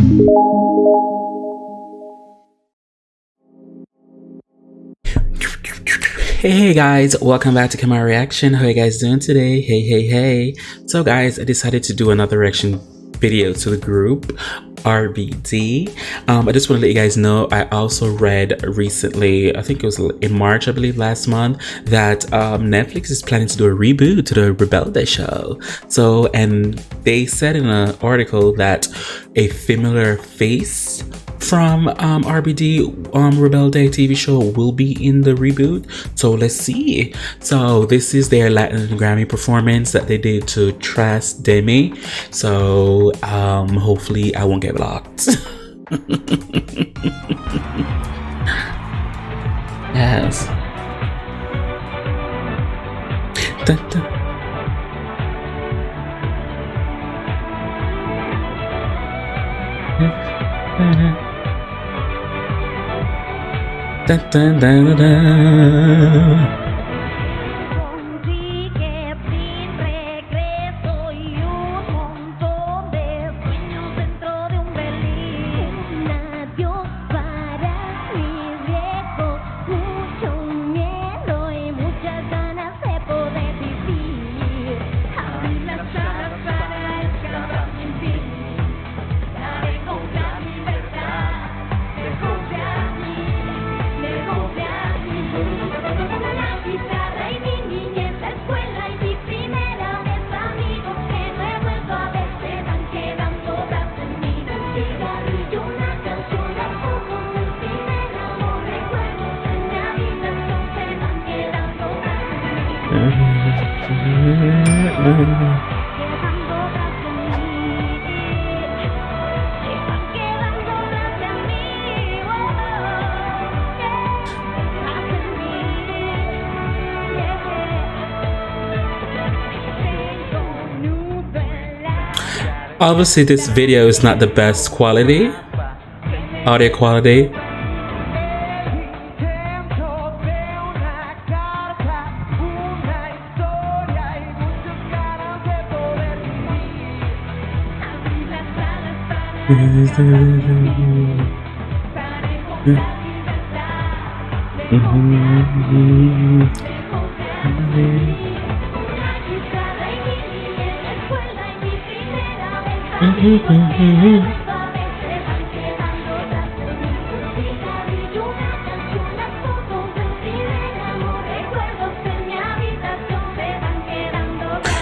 Hey guys, welcome back to Kemari Reaction. How are you guys doing today? Hey. So guys, I decided to do another reaction video to the group RBD. I just want to let you guys know I also read recently, I think it was in March, I believe last month, that Netflix is planning to do a reboot to the Rebelde show. So, and they said in an article that a familiar face from RBD Rebelde TV show will be in the reboot. So let's see. So this is their Latin Grammy performance that they did to Tras Demi. So hopefully I won't get blocked. Yes. Dun, dun. Dun, dun, dun, dun. Obviously this video is not the best quality, audio quality.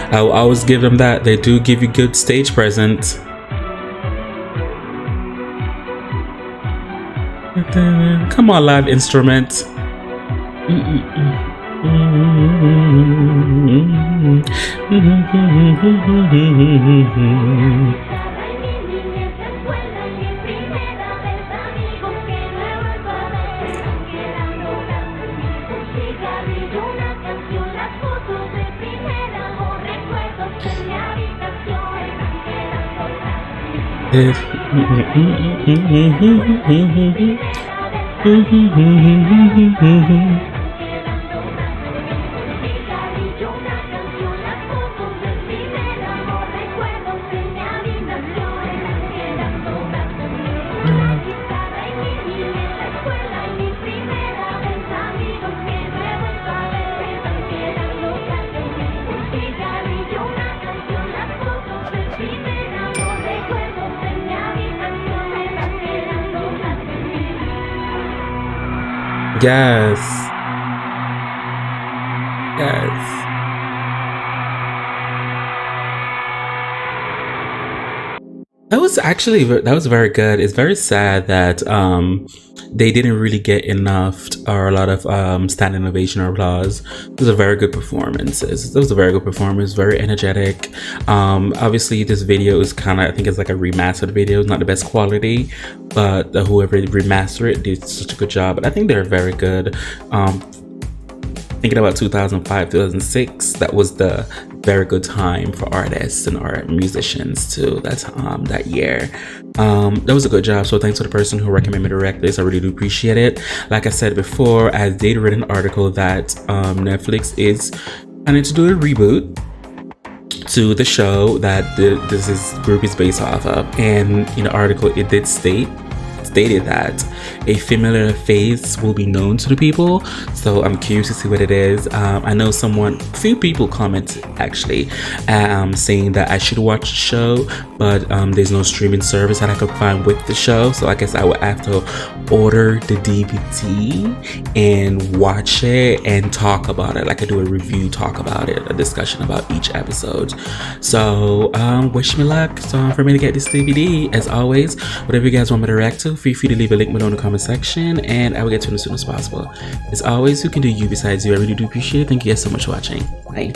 I will always give them that. They do give you good stage presence. Come on, live instruments. Yes. That was very good. It's very sad that they didn't really get enough or a lot of standing ovation or applause. Those are very good performances. That was a very good performance, very energetic. Obviously this video is kind of, I think it's like a remastered video. It's not the best quality, but whoever remastered it did such a good job. But I think they're very good. Thinking about 2005, 2006, that was the very good time for artists and art musicians too. That's that year. That was a good job. So thanks to the person who recommended me to react this. I really do appreciate it. Like I said before, I did read an article that Netflix is planning to do a reboot to the show that this group is based off of. And in the article, it did stated that a familiar face will be known to the people. So I'm curious to see what it is. I know few people commented actually, saying that I should watch the show, but there's no streaming service that I could find with the show. So I guess I would have to order the DVD and watch it and talk about it. Like I do a review, talk about it, a discussion about each episode. So wish me luck. So for me to get this DVD, as always, whatever you guys want me to react to, feel free to leave a link below in the comment section and I will get to it as soon as possible. As always, who can do you besides you? I really do appreciate it. Thank you guys so much for watching. Bye.